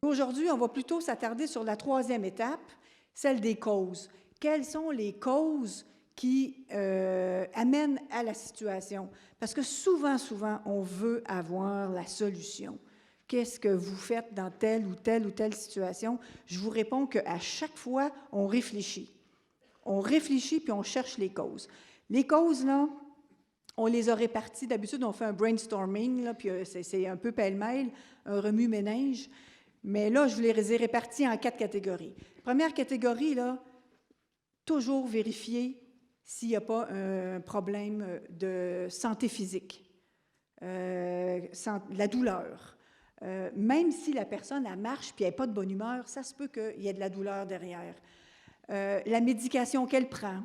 aujourd'hui, on va plutôt s'attarder sur la troisième étape, celle des causes. Quelles sont les causes qui amènent à la situation? Parce que souvent, on veut avoir la solution. Qu'est-ce que vous faites dans telle ou telle situation? Je vous réponds qu'à chaque fois, on réfléchit. On réfléchit puis on cherche les causes. Les causes, là, on les a réparties. D'habitude, on fait un brainstorming, là, puis c'est un peu pêle-mêle, un remue-ménage. Mais là, je vous les ai réparties en 4 catégories. Première catégorie, là, toujours vérifier s'il n'y a pas un problème de santé physique, la douleur. Même si la personne, elle marche puis elle n'est pas de bonne humeur, ça se peut qu'il y ait de la douleur derrière. La médication qu'elle prend,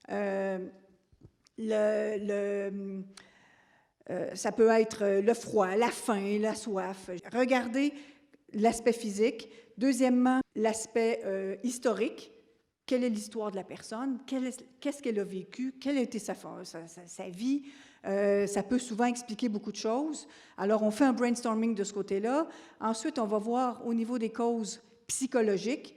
ça peut être le froid, la faim, la soif. Regardez l'aspect physique. Deuxièmement, l'aspect historique. Quelle est l'histoire de la personne? Qu'est-ce qu'elle a vécu? Quelle a été sa vie? Ça peut souvent expliquer beaucoup de choses. Alors, on fait un brainstorming de ce côté-là. Ensuite, on va voir au niveau des causes psychologiques.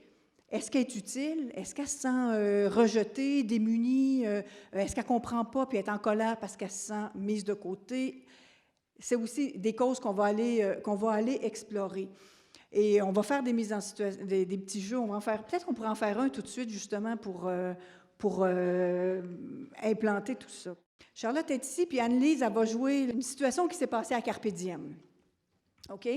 Est-ce qu'elle est utile? Est-ce qu'elle se sent rejetée, démunie? Est-ce qu'elle ne comprend pas puis elle est en colère parce qu'elle se sent mise de côté? C'est aussi des causes qu'on va aller explorer. Et on va faire des mises en situation, des petits jeux. Peut-être qu'on pourrait en faire un tout de suite, justement, pour implanter tout ça. Charlotte est ici, puis Anne-Lise, elle va jouer une situation qui s'est passée à Carpe Diem. OK?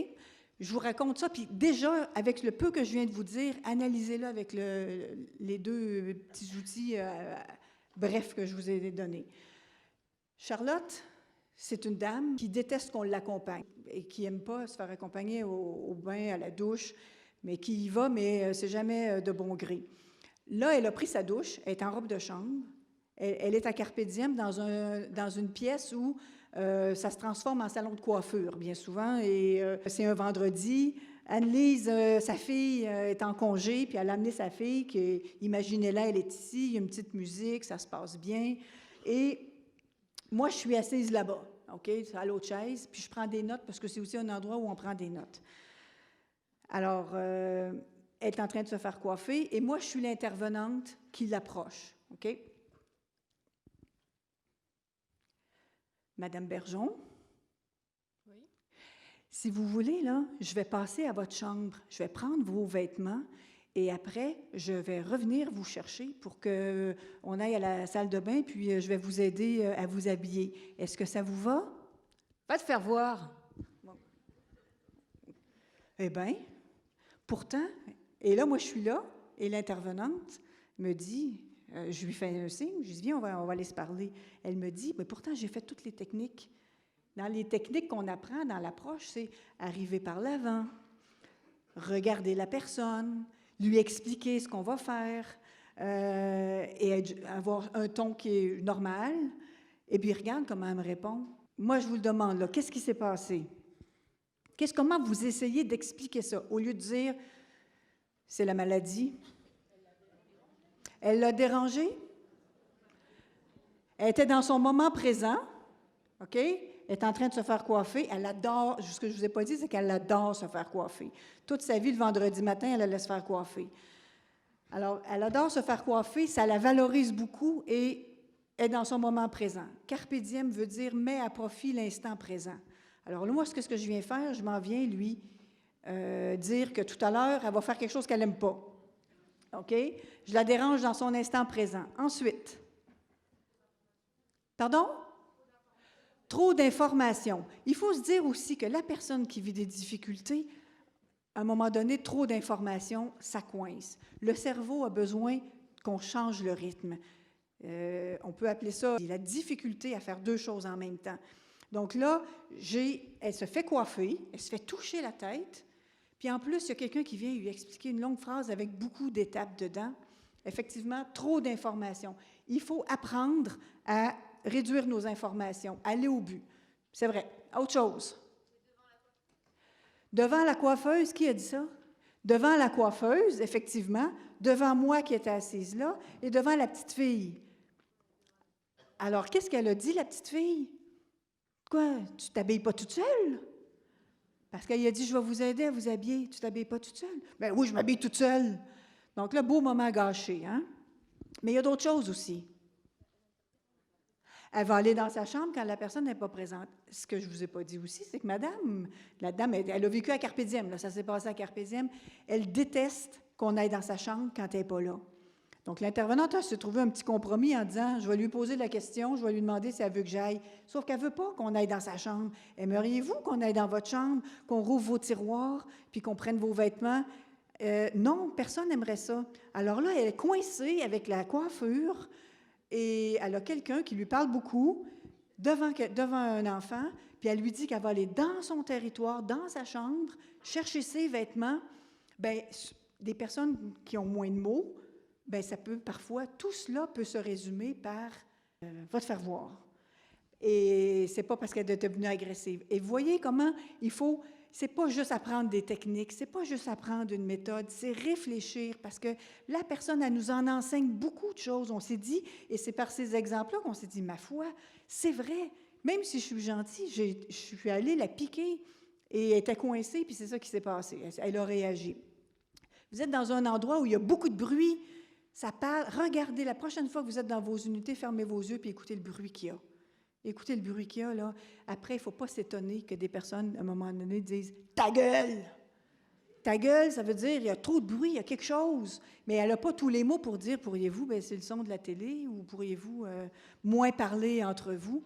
Je vous raconte ça, puis déjà, avec le peu que je viens de vous dire, analysez-le avec les 2 petits outils brefs que je vous ai donnés. Charlotte, c'est une dame qui déteste qu'on l'accompagne et qui n'aime pas se faire accompagner au bain, à la douche, mais qui y va, mais c'est jamais de bon gré. Là, elle a pris sa douche, elle est en robe de chambre, elle est à Carpe Diem dans une pièce où ça se transforme en salon de coiffure, bien souvent, et c'est un vendredi. Anne-Lise, sa fille, est en congé, puis elle a amené sa fille, imaginez-la, elle est ici, il y a une petite musique, ça se passe bien, et moi, je suis assise là-bas, OK, à l'autre chaise, puis je prends des notes, parce que c'est aussi un endroit où on prend des notes. Alors, elle est en train de se faire coiffer, et moi, je suis l'intervenante qui l'approche, OK? Madame Bergeon? Oui. Si vous voulez, là, je vais passer à votre chambre, je vais prendre vos vêtements et après, je vais revenir vous chercher pour qu'on aille à la salle de bain, puis je vais vous aider à vous habiller. Est-ce que ça vous va? Va te faire voir. Bon. Eh bien, pourtant, et là, moi, je suis là, et l'intervenante me dit... je lui fais un signe, je lui dis, viens, on va aller se parler. Elle me dit, mais pourtant, j'ai fait toutes les techniques. Dans les techniques qu'on apprend dans l'approche, c'est arriver par l'avant, regarder la personne, lui expliquer ce qu'on va faire, et avoir un ton qui est normal. Et puis, regarde comment elle me répond. Moi, je vous le demande, là, qu'est-ce qui s'est passé? Comment vous essayez d'expliquer ça? Au lieu de dire, c'est la maladie. Elle l'a dérangée. Elle était dans son moment présent, OK? Elle est en train de se faire coiffer. Elle adore, ce que je ne vous ai pas dit, c'est qu'elle adore se faire coiffer. Toute sa vie, le vendredi matin, elle allait se faire coiffer. Alors, elle adore se faire coiffer, ça la valorise beaucoup et est dans son moment présent. Carpe diem veut dire « mets à profit l'instant présent ». Alors là, moi, ce que je viens faire, je m'en viens lui dire que tout à l'heure, elle va faire quelque chose qu'elle n'aime pas. OK? Je la dérange dans son instant présent. Ensuite, pardon? Trop d'informations. Il faut se dire aussi que la personne qui vit des difficultés, à un moment donné, trop d'informations, ça coince. Le cerveau a besoin qu'on change le rythme. On peut appeler ça la difficulté à faire 2 choses en même temps. Donc là, elle se fait coiffer, elle se fait toucher la tête, puis en plus, il y a quelqu'un qui vient lui expliquer une longue phrase avec beaucoup d'étapes dedans. Effectivement, trop d'informations. Il faut apprendre à réduire nos informations, aller au but. C'est vrai. Autre chose. Devant la coiffeuse, qui a dit ça? Devant la coiffeuse, effectivement, devant moi qui étais assise là, et devant la petite fille. Alors, qu'est-ce qu'elle a dit, la petite fille? Quoi? Tu t'habilles pas toute seule? Parce qu'il a dit, je vais vous aider à vous habiller. Tu ne t'habilles pas toute seule? Ben oui, je m'habille toute seule. Donc là, beau moment gâché, hein? Mais il y a d'autres choses aussi. Elle va aller dans sa chambre quand la personne n'est pas présente. Ce que je ne vous ai pas dit aussi, c'est que madame, la dame, elle a vécu à Carpe Diem, là, ça s'est passé à Carpe Diem, elle déteste qu'on aille dans sa chambre quand elle n'est pas là. Donc, l'intervenante a se trouvé un petit compromis en disant, je vais lui poser la question, je vais lui demander si elle veut que j'aille. Sauf qu'elle ne veut pas qu'on aille dans sa chambre. Aimeriez-vous qu'on aille dans votre chambre, qu'on rouvre vos tiroirs, puis qu'on prenne vos vêtements? Non, personne n'aimerait ça. Alors là, elle est coincée avec la coiffure et elle a quelqu'un qui lui parle beaucoup devant un enfant, puis elle lui dit qu'elle va aller dans son territoire, dans sa chambre, chercher ses vêtements. Bien, des personnes qui ont moins de mots, bien, ça peut parfois, tout cela peut se résumer par va te faire voir. Et c'est pas parce qu'elle est devenue agressive. Et vous voyez comment il faut, c'est pas juste apprendre des techniques, c'est pas juste apprendre une méthode, c'est réfléchir parce que la personne, elle nous en enseigne beaucoup de choses. On s'est dit, et c'est par ces exemples-là qu'on s'est dit, ma foi, c'est vrai, même si je suis gentille, je suis allée la piquer et elle était coincée, puis c'est ça qui s'est passé. Elle a réagi. Vous êtes dans un endroit où il y a beaucoup de bruit, ça parle. Regardez, la prochaine fois que vous êtes dans vos unités, fermez vos yeux puis écoutez le bruit qu'il y a. Écoutez le bruit qu'il y a, là. Après, il ne faut pas s'étonner que des personnes, à un moment donné, disent « Ta gueule! » Ta gueule, ça veut dire il y a trop de bruit, il y a quelque chose. Mais elle n'a pas tous les mots pour dire « Pourriez-vous baisser le son de la télé » ou « Pourriez-vous moins parler entre vous »